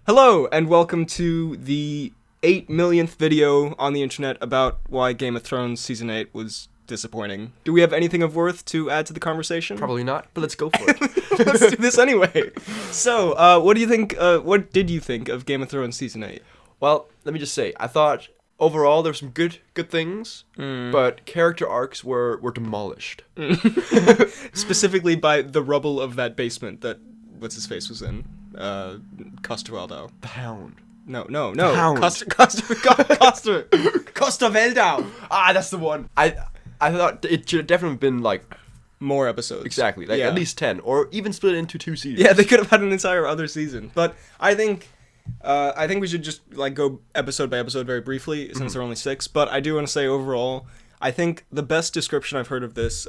Hello, and welcome to the 8 millionth video on the internet about why Game of Thrones Season 8 was disappointing. Do we have anything of worth to add to the conversation? Probably not, but let's go for it. Let's do this anyway. So, what did you think of Game of Thrones Season 8? Well, let me just say, I thought overall there were some good things, but character arcs were demolished. Specifically by the rubble of that basement that what's-his-face was in. Costa. The Hound. No. The Hound. Costa Veldau. Ah, that's the one. I thought it should have definitely been like More episodes. exactly, like Yeah. at least 10, or even split it into 2 seasons. Yeah, they could have had an entire other season. But I think we should just like go episode by episode very briefly, since there are only 6. But I do want to say overall, I think the best description I've heard of this,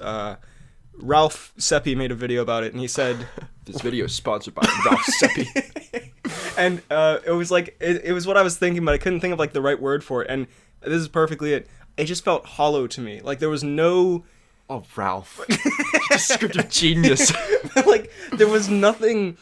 Ralph Seppi made a video about it, and he said, This video is sponsored by Ralph Seppi. and it was like it was what I was thinking, but I couldn't think of like the right word for it. And this is perfectly it. It just felt hollow to me. Like there was no. Oh, Ralph. Descriptive genius. Like there was nothing.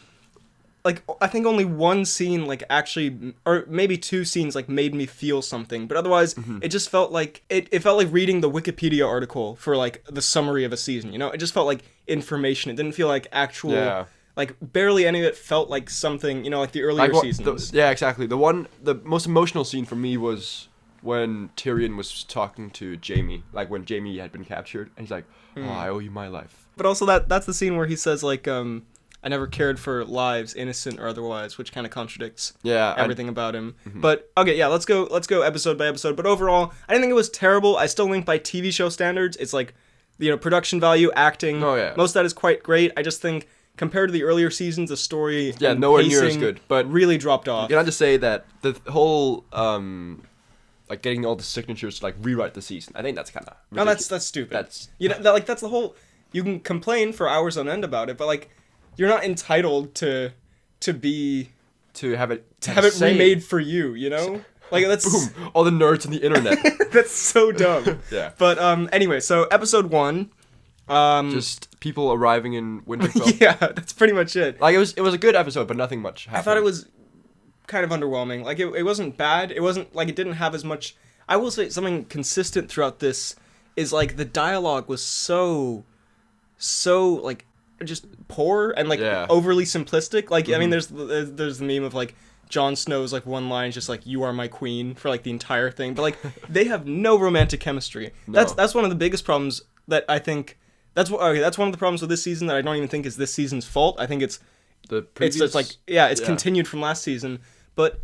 Like, I think only one scene, like, actually, or maybe 2 scenes, like, made me feel something. But otherwise, it just felt like, it felt like reading the Wikipedia article for, like, the summary of a season, you know? It just felt like information. It didn't feel like actual, like, barely any of it felt like something, you know, like the earlier seasons. Yeah, exactly. The most emotional scene for me was when Tyrion was talking to Jaime, like, when Jaime had been captured, and he's like, oh, I owe you my life. But also, that's the scene where he says, like, I never cared for lives, innocent or otherwise, which kind of contradicts everything about him. But okay, yeah, let's go episode by episode. But overall, I didn't think it was terrible. I still think by TV show standards, it's like, you know, production value, acting. Oh, yeah. Most of that is quite great. I just think compared to the earlier seasons, the story and nowhere near as pacing good. But really dropped off. Can I just say that the whole like getting all the signatures to like rewrite the season, I think that's kind of No, that's stupid. That's that's the whole. You can complain for hours on end about it, but like. You're not entitled to have it remade for you, you know? Like that's boom, all the nerds on the internet. That's so dumb. Yeah. But anyway, so episode 1 just people arriving in Winterfell. Yeah, that's pretty much it. Like it was a good episode, but nothing much happened. I thought it was kind of underwhelming. Like it wasn't bad. It wasn't like it didn't have as much. I will say something consistent throughout this is like the dialogue was so like just poor and like overly simplistic. Like I mean there's the meme of like Jon Snow's like one line is just like you are my queen for like the entire thing, but like they have no romantic chemistry. No. That's one of the biggest problems that I think that's one of the problems with this season that I don't even think is this season's fault. I think it's it's continued from last season, but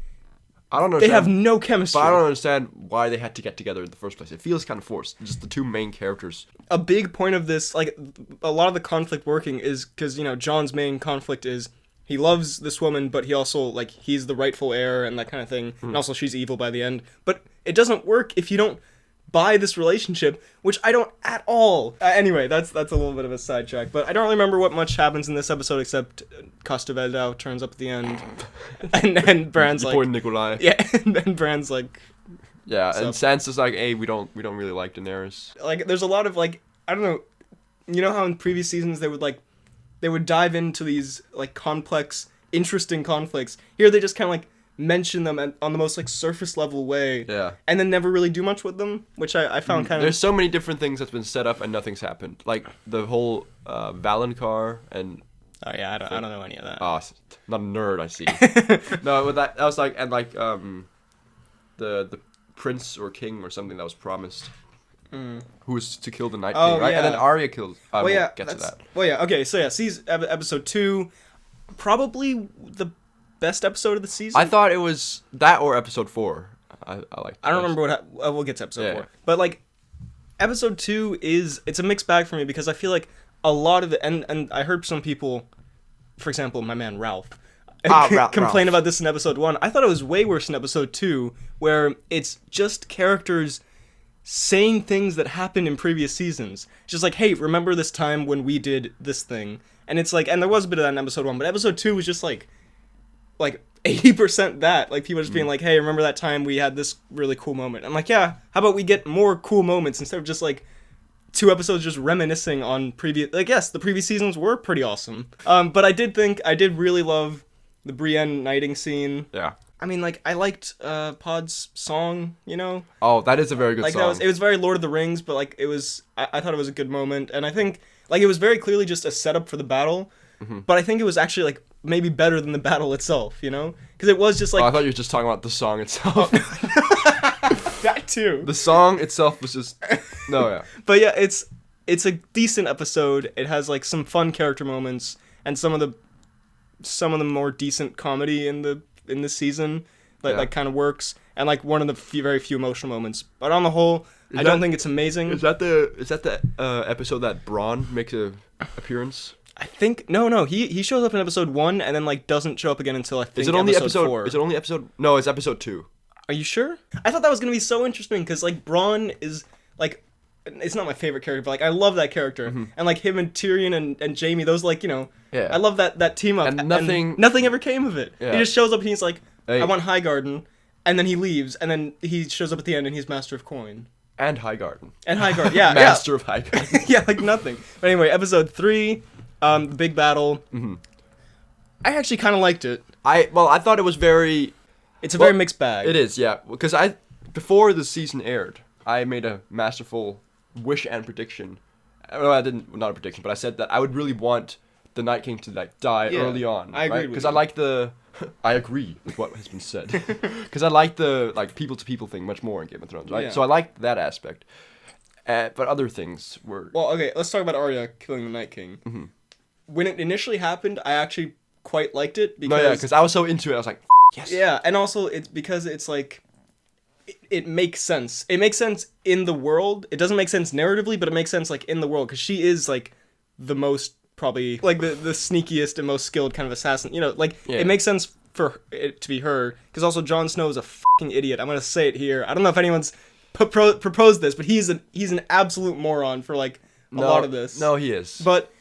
I don't understand. They have no chemistry. But I don't understand why they had to get together in the first place. It feels kind of forced. Just the 2 main characters. A big point of this, like, a lot of the conflict working is because, you know, Jon's main conflict is he loves this woman, but he also, like, he's the rightful heir and that kind of thing. And also she's evil by the end. But it doesn't work if you don't buy this relationship, which I don't at all. Anyway, that's a little bit of a sidetrack. But I don't really remember what much happens in this episode except Costa Veldau turns up at the end. and Bran's like... Poor Nikolai. Yeah, and then Bran's like... Yeah, and Sansa's like, hey, we don't really like Daenerys. Like, there's a lot of, like, I don't know, you know how in previous seasons they would dive into these, like, complex, interesting conflicts. Here they just kind of, like, mention them on the most like surface level way, and then never really do much with them, which I found kind of. There's so many different things that's been set up and nothing's happened. Like the whole Valonqar and. Oh yeah, I don't know any of that. Oh, not a nerd, I see. No, but that was like and like the prince or king or something that was promised. Who was to kill the Night King, right? Yeah. And then Arya killed. We'll get to that. Well, yeah. Okay, so yeah, episode 2, probably the best episode of the season. I thought it was that or episode 4. I liked. I don't remember what. We'll get to episode 4, but like episode 2 it's a mixed bag for me because I feel like a lot of it, and I heard some people, for example, my man Ralph, complain about this in episode 1. I thought it was way worse in episode 2, where it's just characters saying things that happened in previous seasons. Just like, hey, remember this time when we did this thing? And it's like, and there was a bit of that in episode 1, but episode 2 was just like 80% that. Like, people just being like, hey, remember that time we had this really cool moment? I'm like, yeah, how about we get more cool moments instead of just, like, 2 episodes just reminiscing on previous... Like, yes, the previous seasons were pretty awesome. But I did really love the Brienne knighting scene. Yeah. I mean, like, I liked Pod's song, you know? Oh, that is a very good like, song. It was very Lord of the Rings, but, like, I thought it was a good moment. And I think, like, it was very clearly just a setup for the battle. Mm-hmm. But I think it was actually, like, maybe better than the battle itself, you know? Because it was just, like... Oh, I thought you were just talking about the song itself. That, too. The song itself was just... No, yeah. But, yeah, it's a decent episode. It has, like, some fun character moments and some of the more decent comedy in this season that kind of works, and like one of the very few emotional moments. But on the whole, I don't think it's amazing. Is that the episode that Bronn makes a appearance? I think no. He shows up in episode 1 and then like doesn't show up again until I think episode 4. Is it only episode? No, it's episode 2. Are you sure? I thought that was gonna be so interesting because like Bronn is like. It's not my favorite character, but like I love that character, and like him and Tyrion and Jaime, those like I love that team up, and nothing ever came of it. Yeah. He just shows up and he's like, hey. I want Highgarden, and then he leaves, and then he shows up at the end and he's Master of Coin and Highgarden, yeah, Master of Highgarden, yeah, like nothing. But anyway, episode 3, the big battle. Mm-hmm. I actually kind of liked it. I thought it was very. It's a very mixed bag. It is, yeah, because before the season aired, I made a masterful wish and prediction. Well, I didn't, not a prediction, but I said that I would really want the Night King to like die early on. I agree, because I like I agree with what has been said, because I like the like people to people thing much more in Game of Thrones, right? Yeah. So I liked that aspect, but other things were. Well, okay, let's talk about Arya killing the Night King. Mm-hmm. When it initially happened, I actually quite liked it because I was so into it. I was like, yes. Yeah, and also it's because it's like. It makes sense. It makes sense in the world. It doesn't make sense narratively, but it makes sense like in the world because she is like the most probably like the sneakiest and most skilled kind of assassin. You know, like It makes sense for it to be her because also Jon Snow is a fucking idiot. I'm gonna say it here. I don't know if anyone's proposed this, but he's an absolute moron for like a lot of this. No, he is. But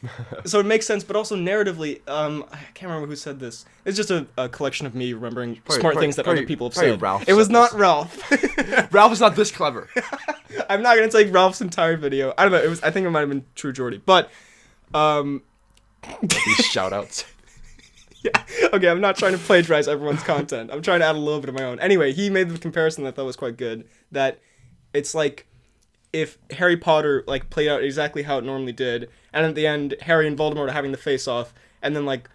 so it makes sense, but also narratively, I can't remember who said this. It's just a collection of me remembering smart things that other people have said. Ralph it was not Ralph. Ralph is not this clever. I'm not gonna take Ralph's entire video. I don't know. I think it might have been True Geordie, but these shout outs. Yeah. Okay, I'm not trying to plagiarize everyone's content. I'm trying to add a little bit of my own. Anyway, he made the comparison that I thought was quite good. That it's like if Harry Potter like played out exactly how it normally did, and at the end Harry and Voldemort are having the face off, and then like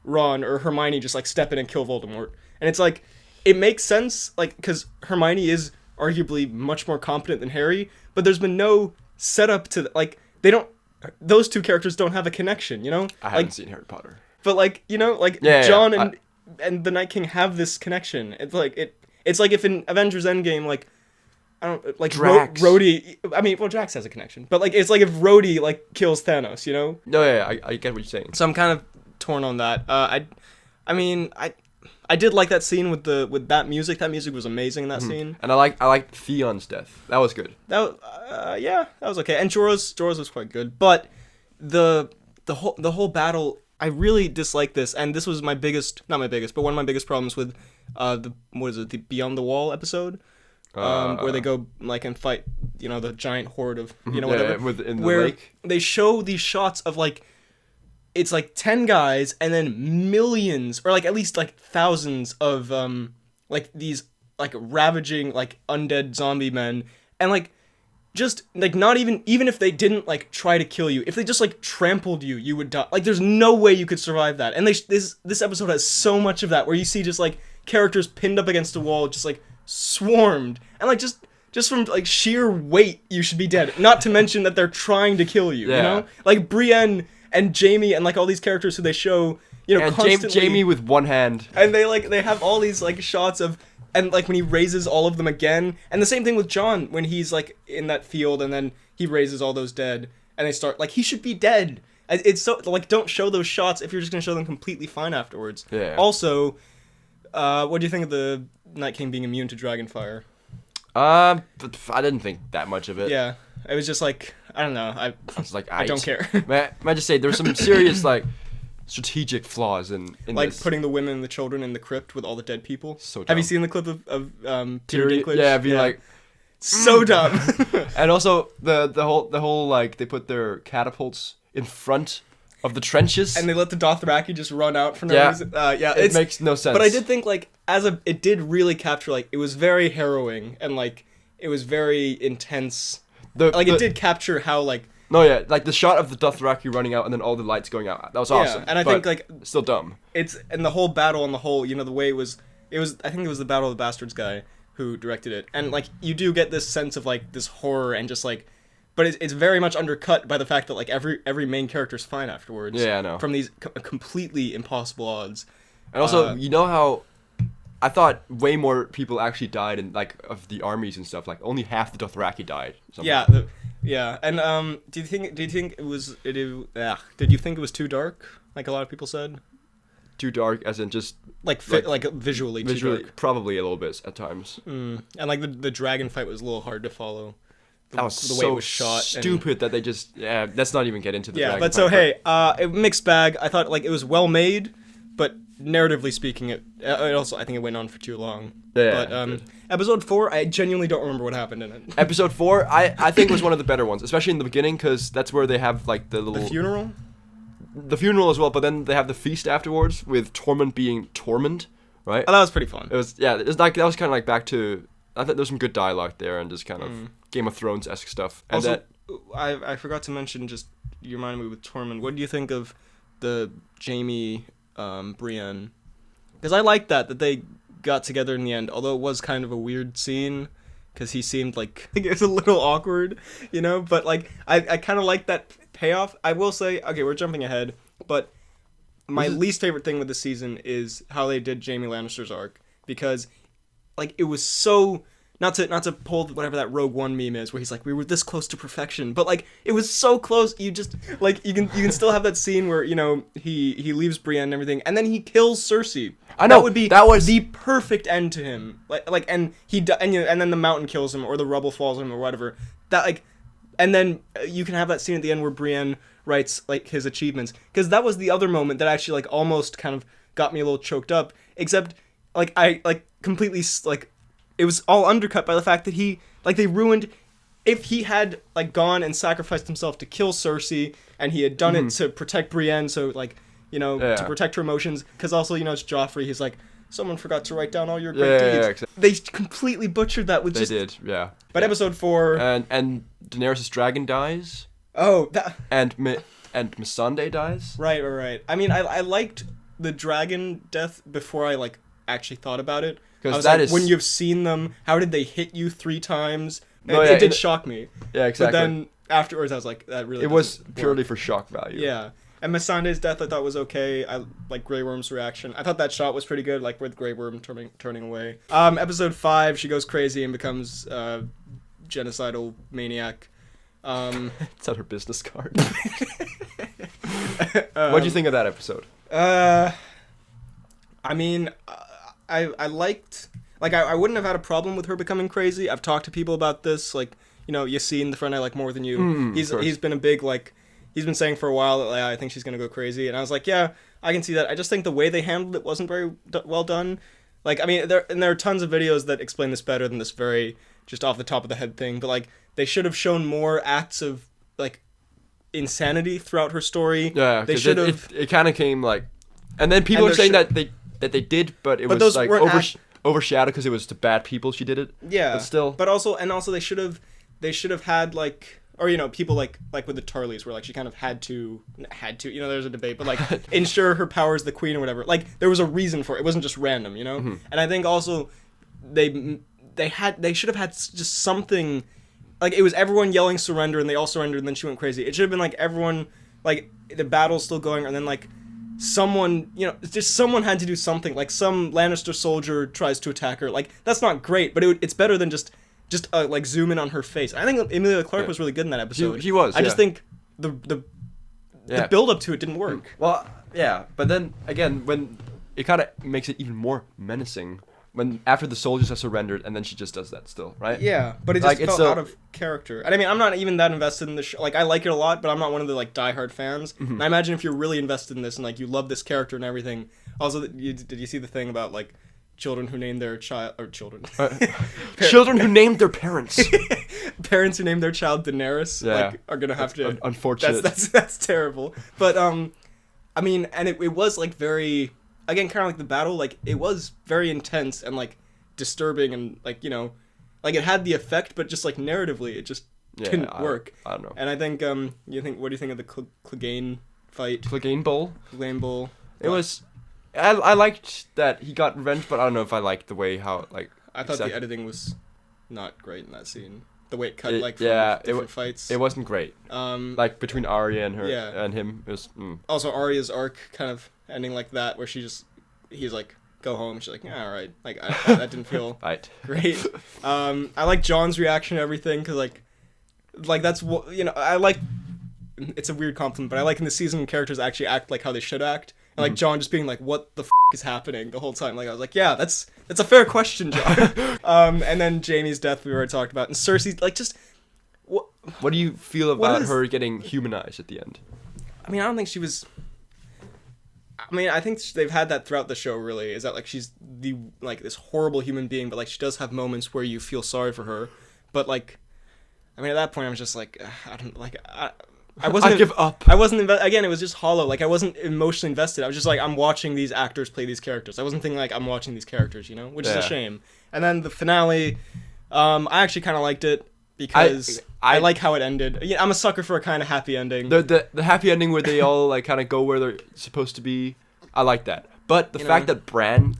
Ron or Hermione just like step in and kill Voldemort, and it's like it makes sense like because Hermione is arguably much more competent than Harry, but there's been no setup to like those two characters don't have a connection, you know. I haven't seen Harry Potter, but like Jon and the Night King have this connection. It's like it's like if in Avengers Endgame like. I don't like Drax. Rhodey. I mean, well, Drax has a connection, but like it's like if Rhodey like kills Thanos, you know? No, yeah, I get what you're saying. So I'm kind of torn on that. I did like that scene with that music. That music was amazing in that scene. And I liked Theon's death. That was good. That was okay. And Jorah's was quite good, but the whole battle. I really dislike this, and this was not my biggest, but one of my biggest problems with the Beyond the Wall episode. Where they go like and fight, the giant horde of whatever. In the where lake. They show these shots of like, it's like 10 guys and then millions or like at least like thousands of like these like ravaging like undead zombie men, and like just like not even if they didn't like try to kill you, if they just like trampled you, you would die. Like there's no way you could survive that. And this episode has so much of that where you see just like characters pinned up against a wall, just like swarmed, and like just from like sheer weight you should be dead, not to mention that they're trying to kill you. You know, like Brienne and Jaime and like all these characters who they show constantly. Jaime with one hand, and they have all these like shots of, and like when he raises all of them again, and the same thing with Jon when he's like in that field and then he raises all those dead and they start like he should be dead. It's so like don't show those shots if you're just gonna show them completely fine afterwards. Also, what do you think of the Night King being immune to Dragonfire? But I didn't think that much of it. Yeah, it was just like I don't know. I was like I don't care. May I just say there's some serious like strategic flaws in like this. Putting the women and the children in the crypt with all the dead people. So dumb. Have you seen the clip of Peter Dinklage? Yeah, being like so dumb. And also the whole like they put their catapults in front of the trenches, and they let the Dothraki just run out for no reason. It makes no sense. But I did think like it did really capture like it was very harrowing and like it was very intense. It did capture how like. No, yeah, like the shot of the Dothraki running out and then all the lights going out. That was awesome. And I think like still dumb. And the whole battle on the whole, the way it was I think it was the Battle of the Bastards guy who directed it. And like you do get this sense of like this horror and just like but it's very much undercut by the fact that like every main character's fine afterwards. Yeah, I know. From these completely impossible odds. And also, you know how I thought way more people actually died in like of the armies and stuff. Like only half the Dothraki died. Yeah. Yeah, and do you think it was did you think it was too dark, like a lot of people said? Too dark, as in just like visually too dark. Probably a little bit at times. And like the dragon fight was a little hard to follow. That was the way it was shot. Stupid that they just let's not even get into the dragon but so fight, hey, mixed bag. I thought like it was well made, but narratively speaking, it also I think it went on for too long. Yeah. But episode 4, I genuinely don't remember what happened in it. Episode 4, I think was one of the better ones, especially in the beginning, because that's where they have like the little funeral. The funeral as well, but then they have the feast afterwards with Tormund being Tormund, right? Oh, that was pretty fun. It was like that was kind of like back to I thought there was some good dialogue there and just kind of Game of Thrones-esque stuff. And also, I forgot to mention, just you reminded me with Tormund. What do you think of the Jaime Brienne? Because I liked that they got together in the end, although it was kind of a weird scene because he seemed like it was a little awkward, but like I kind of like that payoff. I will say, okay, we're jumping ahead, but my least favorite thing with this season is how they did Jaime Lannister's arc, because like it was so not to pull whatever that Rogue One meme is where he's like, we were this close to perfection, but like it was so close. You just like you can still have that scene where he leaves Brienne and everything, and then he kills Cersei. I know that was the perfect end to him. And then the mountain kills him or the rubble falls on him or whatever. And then you can have that scene at the end where Brienne writes like his achievements, because that was the other moment that actually like almost kind of got me a little choked up. Except like I like completely like. It was all undercut by the fact that they ruined. If he had like gone and sacrificed himself to kill Cersei, and he had done it to protect Brienne, so like to protect her emotions, because also it's Joffrey. He's like, someone forgot to write down all your great deeds. Exactly. They completely butchered that with But episode 4 and Daenerys' dragon dies. Oh, that and Missandei dies. Right. I mean, I liked the dragon death before I like actually thought about it. Because that is when you've seen them, how did they hit you 3 times? It did shock me. Yeah, exactly. But then afterwards, I was like, that really. It was purely for shock value. Yeah, and Missandei's death I thought was okay. I like Grey Worm's reaction. I thought that shot was pretty good, like with Grey Worm turning away. Episode 5, she goes crazy and becomes genocidal maniac. It's on her business card. What'd you think of that episode? I mean. I liked, like, I wouldn't have had a problem with her becoming crazy. I've talked to people about this, like, Yassine, the friend I like more than you. He's been a big, like, he's been saying for a while that like, I think she's going to go crazy. And I was like, yeah, I can see that. I just think the way they handled it wasn't very well done. Like, I mean, there are tons of videos that explain this better than this very just off the top of the head thing. But, like, they should have shown more acts of, like, insanity throughout her story. Yeah, they should have. It kind of came, like, and then people are saying that they did, but it was like overshadowed because it was to bad people she did it. Yeah, but still. But also they should have had like, or people like with the Tarleys where like she kind of had to there's a debate, but like ensure her power as the queen or whatever. Like there was a reason for it. It wasn't just random, And I think also they should have had just something, like it was everyone yelling surrender and they all surrendered and then she went crazy. It should have been like everyone, like the battle's still going and then like someone, just someone had to do something. Like some Lannister soldier tries to attack her. Like that's not great, but it's better than just like zoom in on her face. I think Emilia Clarke was really good in that episode. She was. I just think the build up to it didn't work. Well, yeah, but then again, when it kind of makes it even more menacing when after the soldiers have surrendered and then she just does that still, right? Yeah, but it just felt out of character. And I mean, I'm not even that invested in the show. Like, I like it a lot, but I'm not one of the, like, diehard fans. Mm-hmm. And I imagine if you're really invested in this and, like, you love this character and everything. Also, did you see the thing about, like, children who named their child... Or children. Children who named their parents. parents who name their child Daenerys like are gonna have to. Unfortunate. That's terrible. But I mean, and it was like very, again, kind of like the battle. Like it was very intense and like disturbing and like like it had the effect, but just like narratively, it just didn't work. I don't know. And I think what do you think of the Clegane fight? Clegane Bowl. Clegane Bowl. It was. I liked that he got revenge, but I don't know if I liked the way how like. I thought the editing was not great in that scene. The way it cut from different fights. It wasn't great. Like between Arya and her and him, it was. Also, Arya's arc kind of ending like that, where he's like, go home. She's like, yeah, all right. Like that didn't feel great. I like Jon's reaction to everything because like that's what I like. It's a weird compliment, but I like in the season when characters actually act like how they should act. And like Jon just being like, what the is happening the whole time? Like I was like, yeah, that's a fair question, Jon. And then Jaime's death we already talked about, and Cersei like just. What do you feel about her getting humanized at the end? I mean, I don't think she was. I mean, I think they've had that throughout the show. Really, is that like she's this horrible human being, but like she does have moments where you feel sorry for her. But like, I mean, at that point, I was just like, I don't like. I wasn't. I give up. I wasn't. Again, it was just hollow. Like I wasn't emotionally invested. I was just like, I'm watching these actors play these characters. I wasn't thinking like I'm watching these characters, which is a shame. And then the finale, I actually kind of liked it because I like how it ended. Yeah, I'm a sucker for a kind of happy ending. The happy ending where they all like kind of go where they're supposed to be. I like that. But the fact that Bran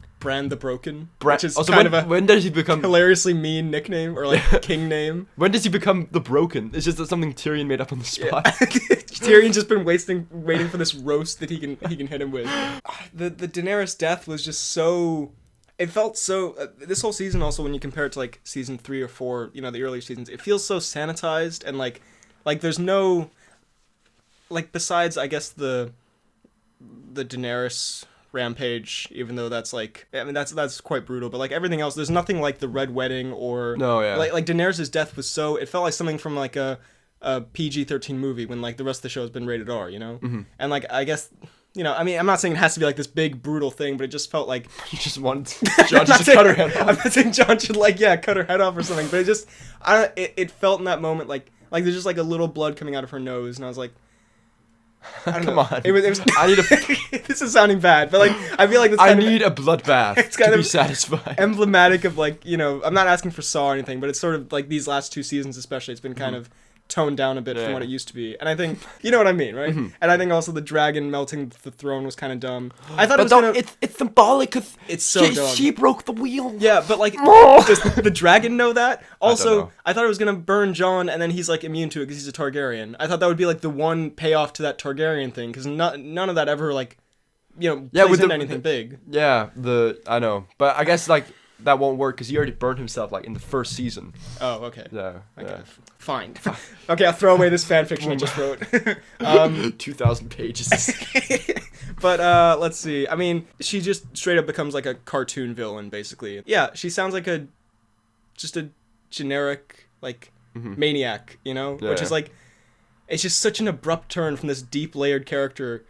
the Broken, which is also kind of a when does he become hilariously mean nickname or like king name? When does he become the Broken? It's just something Tyrion made up on the spot. Yeah. Tyrion's just been waiting for this roast that he can hit him with. The Daenerys death was just so. It felt so. This whole season also, when you compare it to like season 3 or 4, the earlier seasons, it feels so sanitized and like there's no. Like besides, I guess the Daenerys rampage, even though that's like, I mean that's quite brutal, but like everything else, there's nothing like the Red Wedding or like Daenerys' death was so, it felt like something from like a PG-13 movie when like the rest of the show has been rated R, and like I guess I mean I'm not saying it has to be like this big brutal thing, but it just felt like you just want Jon to cut her head off. I'm not saying Jon should cut her head off or something, but it just it felt in that moment like there's just like a little blood coming out of her nose, and I was like, Come on. It was I need a. This is sounding bad, but like I feel like this. I need a bloodbath to be satisfied. Emblematic of like I'm not asking for Saw or anything, but it's sort of like these last 2 seasons especially. It's been kind of toned down a bit from what it used to be, and I think you know what I mean, right? And I think also the dragon melting the throne was kind of dumb. I thought it's symbolic because it's so dumb. She broke the wheel. Yeah, but like does the dragon know that? Also, I thought it was gonna burn Jon, and then he's like immune to it because he's a Targaryen. I thought that would be like the one payoff to that Targaryen thing, because none of that ever like plays into anything big. Yeah, I know, but I guess like. That won't work because he already burned himself like in the first season. Oh, okay. Yeah. Okay. Yeah. Fine. Okay, I'll throw away this fan fiction I just wrote. 2,000 pages. But let's see. I mean, she just straight up becomes like a cartoon villain, basically. Yeah, she sounds like just a generic like maniac, which is like, it's just such an abrupt turn from this deep layered character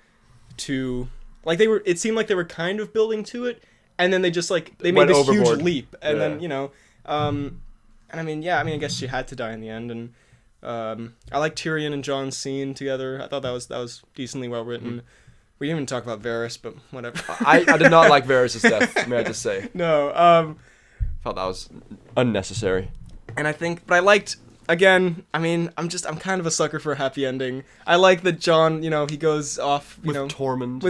to like it seemed like they were kind of building to it. And then they just like they made this overboard. Huge leap, and then and I mean I guess she had to die in the end, and I like Tyrion and Jon's scene together. I thought that was decently well written. We didn't even talk about Varys, but whatever. I did not like Varys' death. May I just say? No. Felt that was unnecessary. And but I liked. Again, I mean, I'm kind of a sucker for a happy ending. I like that Jon, he goes off, with Tormund.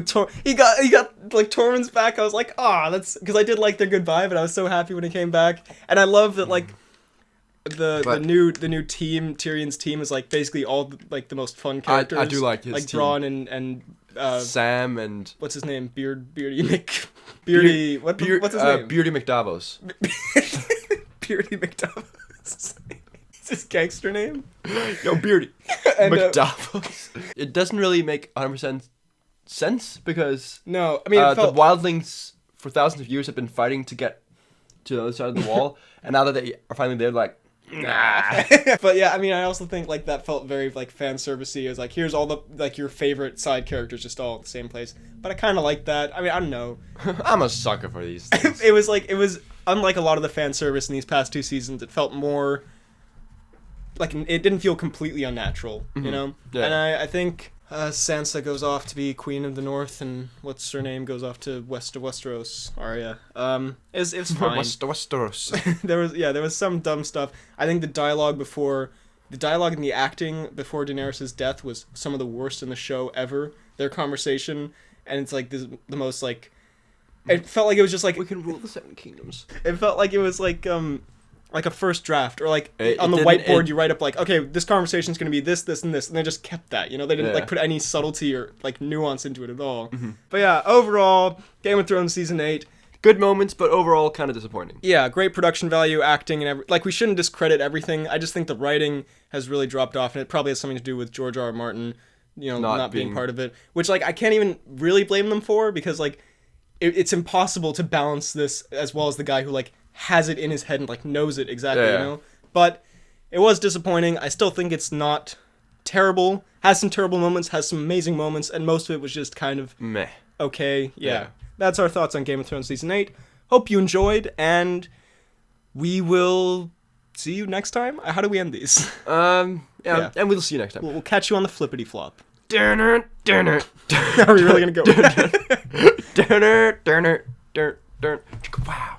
He got like Tormund's back. I was like, that's because I did like their goodbye, but I was so happy when he came back. And I love that like the new team, Tyrion's team, is like basically all like the most fun characters. I do like his like team. Bronn and Sam and what's his name? Beardy what's his name? Beardy McDavos. Beardy McDavos. His gangster name? Yo, Beardy. And, McDavos. It doesn't really make 100% sense because no, I mean the wildlings for thousands of years have been fighting to get to the other side of the wall, and now that they are finally there, like, nah. But yeah, I mean, I also think like that felt very like fan servicey. It was like, here's all the like your favorite side characters just all at the same place. But I kind of like that. I mean, I don't know. I'm a sucker for these things. It was unlike a lot of the fan service in these past 2 seasons. It felt more like it didn't feel completely unnatural, you know. Yeah. And I think Sansa goes off to be Queen of the North, and what's her name goes off to Westeros. Arya. It's fine. Westeros. there was some dumb stuff. I think the dialogue and the acting before Daenerys' death was some of the worst in the show ever. Their conversation, and it's like the most like. It felt like it was just like we can rule the Seven Kingdoms. It felt like it was like a first draft, or like on the whiteboard you write up like, okay, this conversation's gonna be this, and this, and they just kept that, you know, they didn't like put any subtlety or like nuance into it at all. Mm-hmm. But yeah, overall, Game of Thrones season 8, good moments, but overall kind of disappointing. Yeah, great production value, acting, and like we shouldn't discredit everything. I just think the writing has really dropped off, and it probably has something to do with George R. R. Martin, you know, not being part of it, which like I can't even really blame them for, because like it's impossible to balance this as well as the guy who like has it in his head and like knows it exactly, you know. But it was disappointing. I still think it's not terrible. Has some terrible moments, has some amazing moments, and most of it was just kind of meh. Okay, yeah. That's our thoughts on Game of Thrones season 8. Hope you enjoyed, and we will see you next time. How do we end these? And we'll see you next time. We'll catch you on the flippity flop. Are we really gonna go with that? Wow.